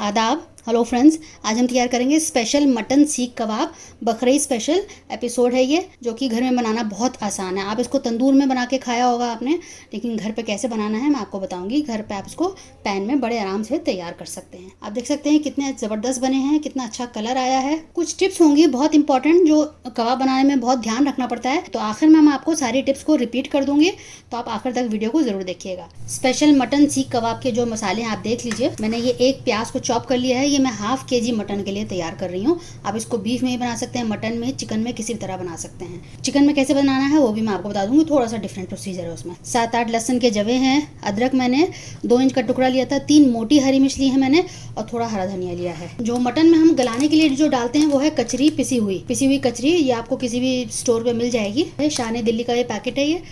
आदाब। Hello friends, आज हम तैयार करेंगे स्पेशल मटन सीख कबाब। बकरीद स्पेशल एपिसोड है ये, जो कि घर में बनाना बहुत आसान है। आप इसको तंदूर में बना के खाया होगा आपने, लेकिन घर पे कैसे बनाना है मैं आपको बताऊंगी। घर पे आप इसको पैन में बड़े आराम से तैयार कर सकते हैं। आप देख सकते हैं कितने ज़बरदस्त बने हैं, कितना अच्छा कलर आया है। कुछ टिप्स होंगी बहुत इंपॉर्टेंट जो कबाब बनाने में बहुत ध्यान रखना पड़ता है, तो आखिर में मैं आपको सारी टिप्स को रिपीट कर दूंगी, तो आप आखिर तक वीडियो को जरूर देखिएगा। स्पेशल मटन सीख कबाब के जो मसाले हैं आप देख लीजिए। मैंने ये एक प्याज को चॉप कर लिया है। ये मैं हाफ केजी मटन के लिए तैयार कर रही हूँ। आप इसको बीफ में ही बना सकते हैं, मटन में, चिकन में, किसी भी तरह बना सकते हैं। चिकन में कैसे बनाना है वो भी मैं आपको बता दूंगी, थोड़ा सा डिफरेंट प्रोसीजर है उसमें। 7-8 लहसुन के जवे हैं। अदरक मैंने 2 इंच का टुकड़ा लिया था। 3 मोटी हरी मिर्च ली है मैंने, और थोड़ा हरा धनिया लिया है। जो मटन में हम गलाने के लिए जो डालते हैं वो है कचरी, पिसी हुई कचरी। ये आपको किसी भी स्टोर पे मिल जाएगी। शान दिल्ली का ये पैकेट है ये।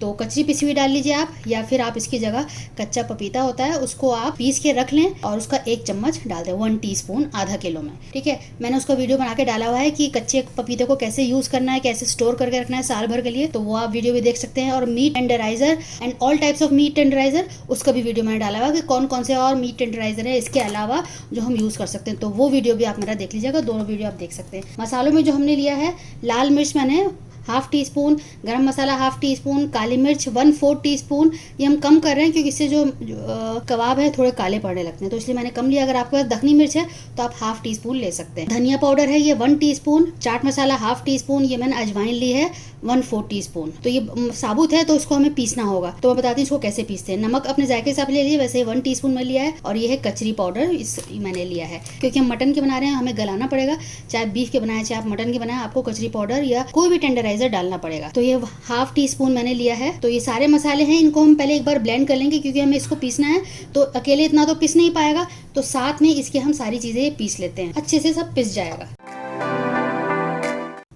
तो कच्ची पिसी हुई डाल लीजिए आप, या फिर आप इसकी जगह कच्चा पपीता होता है उसको आप पीस के रख लें और उसका 1 चम्मच डाल दें, 1 टीस्पून, आधा किलो में। ठीक है, मैंने उसका वीडियो बना के डाला हुआ है कि कच्चे पपीते को कैसे यूज करना है, कैसे स्टोर करके रखना है साल भर के लिए, तो वो आप वीडियो भी देख सकते हैं। और meat tenderiser and all types of meat tenderiser, उसका भी वीडियो मैंने डाला हुआ है कि कौन कौन से और मीट टेंडराइजर है इसके अलावा जो हम यूज कर सकते हैं, तो वो वीडियो भी आप मेरा देख लीजिएगा। दोनों वीडियो आप देख सकते हैं। मसालों में जो हमने लिया है, लाल मिर्च मैंने ½ टीस्पून, गरम मसाला ½ टीस्पून, काली मिर्च 1/4 टीस्पून। ये हम कम कर रहे हैं क्योंकि इससे जो कबाब है थोड़े काले पड़ने लगते हैं, तो इसलिए मैंने कम लिया। अगर आपके पास दखनी मिर्च है तो आप ½ टीस्पून ले सकते हैं। धनिया पाउडर है ये 1 टीस्पून, चाट मसाला ½ टीस्पून, ये मैंने अजवाइन ली है 1/4 टीस्पून। तो ये साबुत है तो इसको हमें पीसना होगा, तो मैं बताती हूँ इसको कैसे पीसते हैं। नमक अपने जायके से आप ले लीजिए, वैसे 1 टीस्पून में लिया है। और ये है कचरी पाउडर, इस मैंने लिया है क्योंकि हम मटन के बना रहे हैं, हमें गलाना पड़ेगा। चाहे बीफ के बनाए चाहे आप मटन के बनाए, आपको कचरी पाउडर या कोई भी टेंडराइजर डालना पड़ेगा। तो ये ½ टीस्पून मैंने लिया है। तो ये सारे मसाले हैं, इनको हम पहले एक बार ब्लेंड कर लेंगे क्योंकि हमें इसको पीसना है, तो अकेले इतना तो पीस नहीं पाएगा, तो साथ में इसके हम सारी चीजें पीस लेते हैं, अच्छे से सब पिस जाएगा।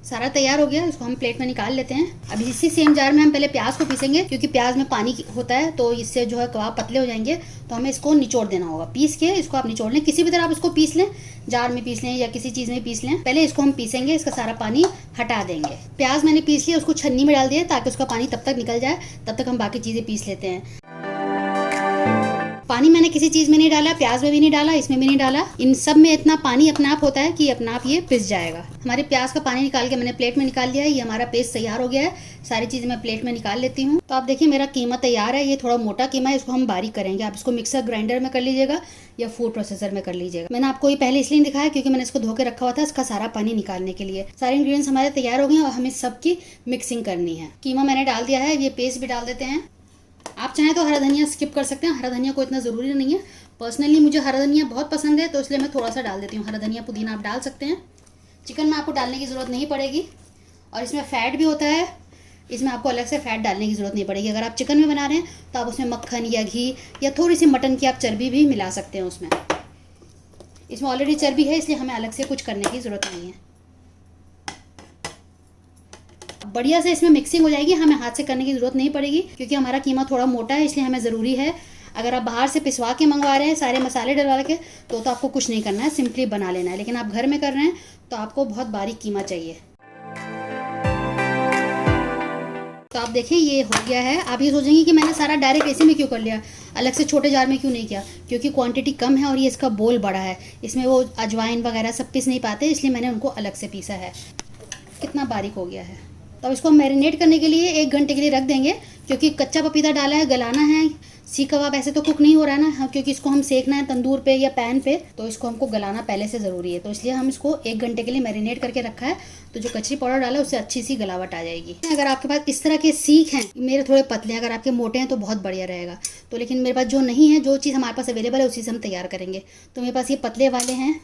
सारा तैयार हो गया, इसको हम प्लेट में निकाल लेते हैं। अब इसी सेम जार में हम पहले प्याज को पीसेंगे क्योंकि प्याज में पानी होता है, तो इससे जो है कबाब पतले हो जाएंगे, तो हमें इसको निचोड़ देना होगा। पीस के इसको आप निचोड़ लें, किसी भी तरह आप इसको पीस लें, जार में पीस लें या किसी चीज़ में पीस लें। पहले इसको हम पीसेंगे, इसका सारा पानी हटा देंगे। प्याज मैंने पीस लिया, उसको छन्नी में डाल दिया ताकि उसका पानी तब तक निकल जाए, तब तक हम बाकी चीज़ें पीस लेते हैं। पानी मैंने किसी चीज़ में नहीं डाला, प्याज में भी नहीं डाला, इसमें भी नहीं डाला। इन सब में इतना पानी अपने आप होता है कि अपने आप ये पिस जाएगा। हमारे प्याज का पानी निकाल के मैंने प्लेट में निकाल लिया है। ये हमारा पेस्ट तैयार हो गया है। सारी चीज़ें मैं प्लेट में निकाल लेती हूँ। तो आप देखिए मेरा कीमा तैयार है। ये थोड़ा मोटा कीमा है, इसको हम बारीक करेंगे। आप इसको मिक्सर ग्राइंडर में कर लीजिएगा या फूड प्रोसेसर में कर लीजिएगा। मैंने आपको ये पहले इसलिए दिखाया क्योंकि मैंने इसको धो के रखा हुआ था, इसका सारा पानी निकालने के लिए। सारे इंग्रेडिएंट्स हमारे तैयार हो गए और हमें सबकी मिक्सिंग करनी है। कीमा मैंने डाल दिया है, ये पेस्ट भी डाल देते हैं। आप चाहें तो हरा धनिया स्किप कर सकते हैं, हरा धनिया को इतना ज़रूरी नहीं है। पर्सनली मुझे हरा धनिया बहुत पसंद है, तो इसलिए मैं थोड़ा सा डाल देती हूँ। हरा धनिया पुदीना आप डाल सकते हैं। चिकन में आपको डालने की ज़रूरत नहीं पड़ेगी, और इसमें फ़ैट भी होता है, इसमें आपको अलग से फ़ैट डालने की ज़रूरत नहीं पड़ेगी। अगर आप चिकन में बना रहे हैं तो आप उसमें मक्खन या घी या थोड़ी सी मटन की आप चर्बी भी मिला सकते हैं उसमें। इसमें ऑलरेडी चर्बी है, इसलिए हमें अलग से कुछ करने की ज़रूरत नहीं है। बढ़िया से इसमें मिक्सिंग हो जाएगी, हमें हाथ से करने की ज़रूरत नहीं पड़ेगी क्योंकि हमारा कीमा थोड़ा मोटा है, इसलिए हमें ज़रूरी है। अगर आप बाहर से पिसवा के मंगवा रहे हैं सारे मसाले डलवा के, तो आपको कुछ नहीं करना है, सिंपली बना लेना है। लेकिन आप घर में कर रहे हैं तो आपको बहुत बारीक कीमा चाहिए। तो आप देखिए ये हो गया है। आप ये सोचेंगे कि मैंने सारा डायरेक्ट इसी में क्यों कर लिया, अलग से छोटे जार में क्यों नहीं किया, क्योंकि क्वांटिटी कम है और ये इसका बोल बड़ा है, इसमें वो अजवाइन वगैरह सब पीस नहीं पाते, इसलिए मैंने उनको अलग से पीसा है। कितना बारीक हो गया है। तो अब इसको मैरिनेट करने के लिए 1 घंटे के लिए रख देंगे, क्योंकि कच्चा पपीता डाला है, गलाना है। सीख कबाब ऐसे तो कुक नहीं हो रहा है ना, क्योंकि इसको हम सेकना है तंदूर पे या पैन पे, तो इसको हमको गलाना पहले से ज़रूरी है। तो इसलिए हम इसको 1 घंटे के लिए मैरिनेट करके रखा है। तो जो कचरी पाउडर डाला है उससे अच्छी सी गलावट आ जाएगी। अगर आपके पास इस तरह के सीख हैं, मेरे थोड़े पतले हैं, अगर आपके मोटे हैं तो बहुत बढ़िया रहेगा। तो लेकिन मेरे पास जो नहीं है, जो चीज़ हमारे पास अवेलेबल है उसी से हम तैयार करेंगे। तो मेरे पास ये पतले वाले हैं,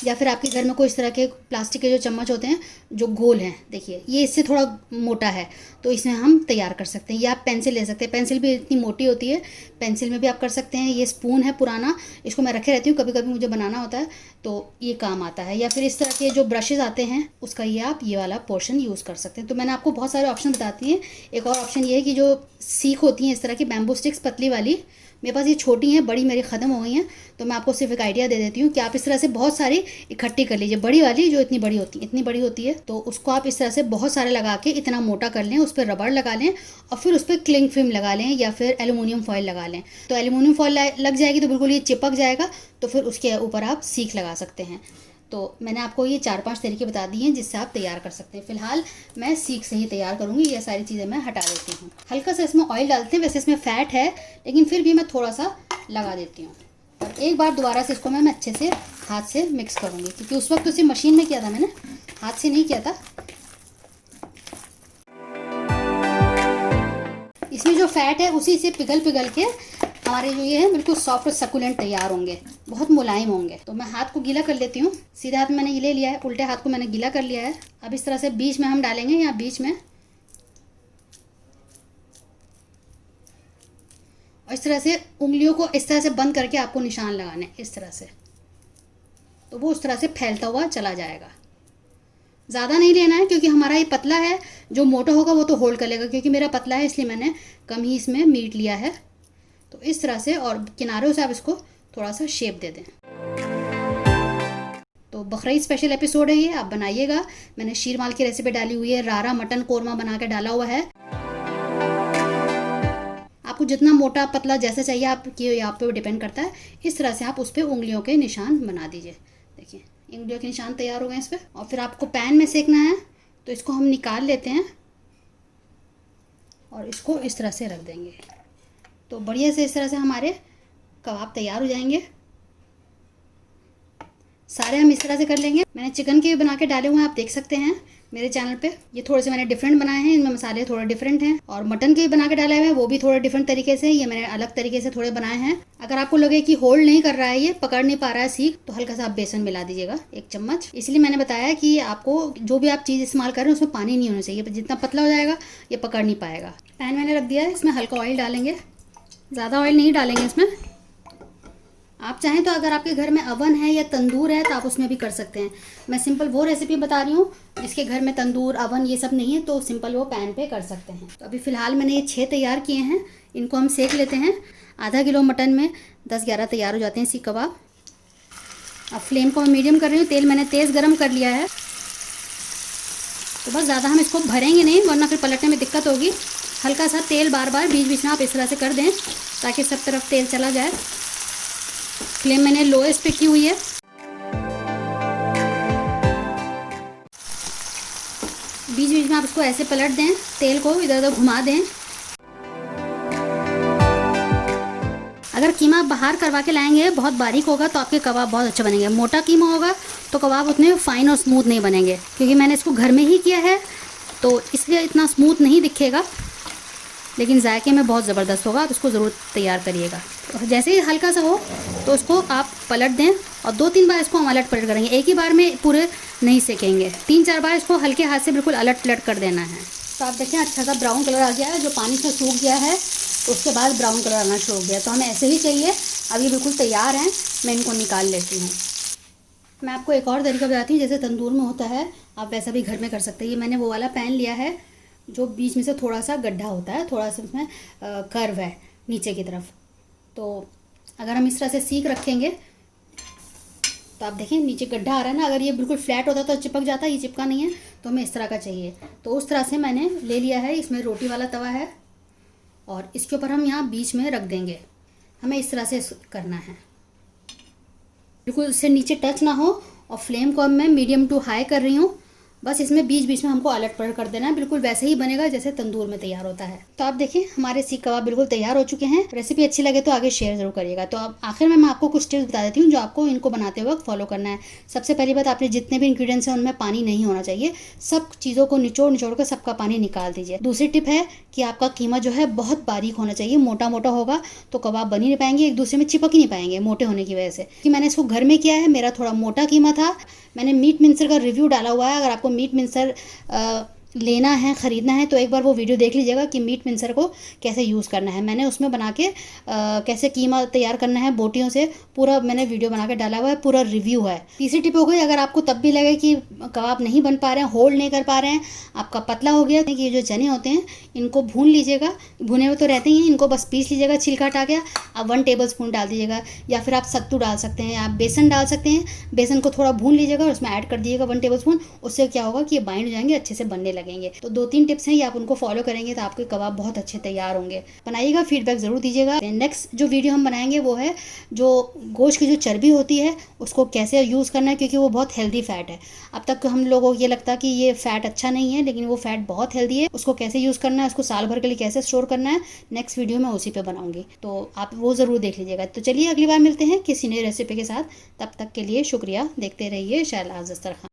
या फिर आपके घर में कोई इस तरह के प्लास्टिक के जो चम्मच होते हैं जो गोल हैं, देखिए ये इससे थोड़ा मोटा है, तो इसमें हम तैयार कर सकते हैं। या आप पेंसिल ले सकते हैं, पेंसिल भी इतनी मोटी होती है, पेंसिल में भी आप कर सकते हैं। ये स्पून है पुराना, इसको मैं रखे रहती हूँ, कभी कभी मुझे बनाना होता है तो ये काम आता है। या फिर इस तरह के जो ब्रशेज़ आते हैं उसका ये आप ये वाला पोर्शन यूज़ कर सकते हैं। तो मैंने आपको बहुत सारे ऑप्शन बताती हैं। एक और ऑप्शन ये है कि जो सीख होती हैं इस तरह की बैम्बू स्टिक्स पतली वाली, मेरे पास ये छोटी हैं, बड़ी मेरी ख़त्म हो गई हैं, तो मैं आपको सिर्फ एक आइडिया दे देती हूँ कि आप इस तरह से बहुत सारी इकट्ठी कर लीजिए। बड़ी वाली जो इतनी बड़ी होती है तो उसको आप इस तरह से बहुत सारे लगा के इतना मोटा कर लें, उस पर रबड़ लगा लें और फिर उस पर क्लिंग फिल्म लगा लें या फिर एल्यूमिनियम फॉयल लगा लें। तो एल्यूमिनियम फॉयल लग जाएगी तो बिल्कुल ये चिपक जाएगा, तो फिर उसके ऊपर आप सीख लगा सकते हैं। तो मैंने आपको ये 4-5 तरीके बता दिए हैं जिससे आप तैयार कर सकते हैं। फिलहाल मैं सीख से ही तैयार करूँगी, ये सारी चीज़ें मैं हटा देती हूँ। हल्का सा इसमें ऑयल डालते हैं, वैसे इसमें फ़ैट है लेकिन फिर भी मैं थोड़ा सा लगा देती हूँ। और एक बार दोबारा से इसको मैं अच्छे से हाथ से मिक्स करूँगी, क्योंकि उस वक्त उसे मशीन में किया था मैंने, हाथ से नहीं किया था। इसमें जो फ़ैट है उसी से पिघल के हमारे जो ये है बिल्कुल सॉफ्ट सकुलेंट तैयार होंगे, बहुत मुलायम होंगे। तो मैं हाथ को गीला कर लेती हूँ। सीधे हाथ में मैंने ये ले लिया है, उल्टे हाथ को मैंने गीला कर लिया है। अब इस तरह से बीच में हम डालेंगे, यहाँ बीच में, और इस तरह से उंगलियों को इस तरह से बंद करके आपको निशान लगाने, इस तरह से, तो वो उस तरह से फैलता हुआ चला जाएगा। ज़्यादा नहीं लेना है क्योंकि हमारा ये पतला है, जो मोटा होगा वो तो होल्ड कर लेगा। क्योंकि मेरा पतला है इसलिए मैंने कम ही इसमें मीट लिया है। तो इस तरह से, और किनारों से आप इसको थोड़ा सा शेप दे दें। तो बकरीद स्पेशल एपिसोड है ये, आप बनाइएगा। मैंने शीरमाल की रेसिपी डाली हुई है, रारा मटन कोरमा बना के डाला हुआ है। आपको जितना मोटा पतला जैसा चाहिए आपके आप पे डिपेंड करता है। इस तरह से आप उस पर उंगलियों के निशान बना दीजिए। देखिए उंगलियों के निशान तैयार हो गए इस पर। और फिर आपको पैन में सेकना है, तो इसको हम निकाल लेते हैं और इसको इस तरह से रख देंगे। तो बढ़िया से इस तरह से हमारे कबाब तैयार हो जाएंगे। सारे हम इस तरह से कर लेंगे। मैंने चिकन के बना के डाले हुए हैं, आप देख सकते हैं मेरे चैनल पे। ये थोड़े से मैंने डिफरेंट बनाए हैं, इनमें मसाले थोड़े डिफरेंट हैं। और मटन के बना के डाले हुए हैं, वो भी थोड़े डिफरेंट तरीके से, ये मैंने अलग तरीके से थोड़े बनाए हैं। अगर आपको लगे कि होल्ड नहीं कर रहा है, ये पकड़ नहीं पा रहा है सीख, तो हल्का सा आप बेसन मिला दीजिएगा 1 चम्मच। इसलिए मैंने बताया कि आपको जो भी आप चीज़ इस्तेमाल कर रहे हैं उसमें पानी नहीं होना चाहिए, जितना पतला हो जाएगा ये पकड़ नहीं पाएगा। पैन मैंने रख दिया है, इसमें हल्का ऑयल डालेंगे, ज़्यादा ऑयल नहीं डालेंगे इसमें। आप चाहें तो अगर आपके घर में अवन है या तंदूर है तो आप उसमें भी कर सकते हैं। मैं सिंपल वो रेसिपी बता रही हूँ जिसके घर में तंदूर अवन ये सब नहीं है, तो सिंपल वो पैन पे कर सकते हैं। तो अभी फ़िलहाल मैंने ये 6 तैयार किए हैं, इनको हम सेक लेते हैं। आधा किलो मटन में 10-11 तैयार हो जाते हैं सीख कबाब। अब फ्लेम को मैं मीडियम कर रही हूँ, तेल मैंने तेज़ गर्म कर लिया है। तो बस ज़्यादा हम इसको भरेंगे नहीं, वरना फिर पलटने में दिक्कत होगी। हल्का सा तेल बार बार बीच बीच में आप इस तरह से कर दें ताकि सब तरफ तेल चला जाए। फ्लेम मैंने लोएस्ट पे की हुई है। बीच बीच में आप इसको ऐसे पलट दें, तेल को इधर उधर घुमा दें। अगर कीमा बाहर करवा के लाएंगे बहुत बारीक होगा तो आपके कबाब बहुत अच्छे बनेंगे। मोटा कीमा होगा तो कबाब उतने फाइन और स्मूथ नहीं बनेंगे। क्योंकि मैंने इसको घर में ही किया है तो इसलिए इतना स्मूथ नहीं दिखेगा, लेकिन जायके में बहुत ज़बरदस्त होगा। आप इसको ज़रूर तैयार करिएगा। तो जैसे ही हल्का सा हो तो उसको आप पलट दें और 2-3 बार इसको हम अलट पलट करेंगे। एक ही बार में पूरे नहीं सेकेंगे, 3-4 बार इसको हल्के हाथ से बिल्कुल अलट पलट कर देना है। तो आप देखें अच्छा सा ब्राउन कलर आ गया है, जो पानी से सूख गया है तो उसके बाद ब्राउन कलर आना शुरू हो गया। तो हमें ऐसे ही चाहिए। अब ये बिल्कुल तैयार हैं, मैं इनको निकाल लेती हूँ। मैं आपको एक और तरीका बताती हूँ, जैसे तंदूर में होता है आप वैसा भी घर में कर सकते हैं। ये मैंने वो वाला पैन लिया है जो बीच में से थोड़ा सा गड्ढा होता है, थोड़ा सा उसमें कर्व है नीचे की तरफ। तो अगर हम इस तरह से सीख रखेंगे तो आप देखें नीचे गड्ढा आ रहा है ना। अगर ये बिल्कुल फ्लैट होता तो चिपक जाता, ये चिपका नहीं है, तो हमें इस तरह का चाहिए। तो उस तरह से मैंने ले लिया है। इसमें रोटी वाला तवा है और इसके ऊपर हम यहाँ बीच में रख देंगे। हमें इस तरह से करना है, बिल्कुल इससे नीचे टच ना हो। और फ्लेम को अब मैं मीडियम टू हाई कर रही हूँ। बस इसमें बीच बीच में हमको अलट पलट कर देना है, बिल्कुल वैसे ही बनेगा जैसे तंदूर में तैयार होता है। तो आप देखिए हमारे सीख कबाब बिल्कुल तैयार हो चुके हैं। रेसिपी अच्छी लगे तो आगे शेयर जरूर करिएगा। तो अब आखिर में मैं आपको कुछ टिप्स बता देती हूँ जो आपको इनको बनाते वक्त फॉलो करना है। सबसे पहली बात, आपने जितने भी इंग्रीडियंट्स हैं उनमें पानी नहीं होना चाहिए। सब चीज़ों को निचोड़ कर सबका पानी निकाल दीजिए। दूसरी टिप है कि आपका कीमा जो है बहुत बारीक होना चाहिए। मोटा मोटा होगा तो कबाब बन ही नहीं पाएंगे, एक दूसरे में चिपक ही नहीं पाएंगे मोटे होने की वजह से। कि मैंने इसको घर में किया है, मेरा थोड़ा मोटा कीमा था। मैंने मीट मिक्सर का रिव्यू डाला हुआ है। अगर आपको मीट मिक्सर लेना है, ख़रीदना है, तो एक बार वो वीडियो देख लीजिएगा कि मीट मिक्सर को कैसे यूज़ करना है। मैंने उसमें बना के कैसे कीमा तैयार करना है बोटियों से, पूरा मैंने वीडियो बना के डाला हुआ है, पूरा रिव्यू है। तीसरी टिप हो गई, अगर आपको तब भी लगे कि कबाब नहीं बन पा रहे हैं, होल्ड नहीं कर पा रहे हैं, आपका पतला हो गया, कि ये जो चने होते हैं इनको भून लीजिएगा, भुने हुए तो रहते ही हैं, इनको बस पीस लीजिएगा, छिलका हटा के आप 1 टेबल स्पून डाल दीजिएगा, या फिर आप सत्तू डाल सकते हैं, आप बेसन डाल सकते हैं। बेसन को थोड़ा भून लीजिएगा और उसमें ऐड कर दीजिएगा 1 टेबल स्पून। उससे क्या होगा कि ये बाइंड हो जाएंगे, अच्छे से बनने लगेंगे। तो 2-3 टिप्स हैं, ये आप उनको फॉलो करेंगे तो आपके कबाब बहुत अच्छे तैयार होंगे। बनाइएगा, फीडबैक ज़रूर दीजिएगा। नेक्स्ट जो वीडियो हम बनाएंगे वो है जो गोश्त की जो चर्बी होती है उसको कैसे यूज़ करना है, क्योंकि वो बहुत हेल्दी फैट है। अब तक हम लोगों को ये लगता कि ये फ़ैट अच्छा नहीं है, लेकिन वो फ़ैट बहुत हेल्दी है। उसको कैसे यूज़ करना है, उसको साल भर के लिए कैसे स्टोर करना है, नेक्स्ट वीडियो में उसी पे बनाऊंगी, तो आप वो ज़रूर देख लीजिएगा। तो चलिए अगली बार मिलते हैं किसी नई रेसिपी के साथ। तब तक के लिए शुक्रिया। देखते रहिए शहनाज दस्तरखान।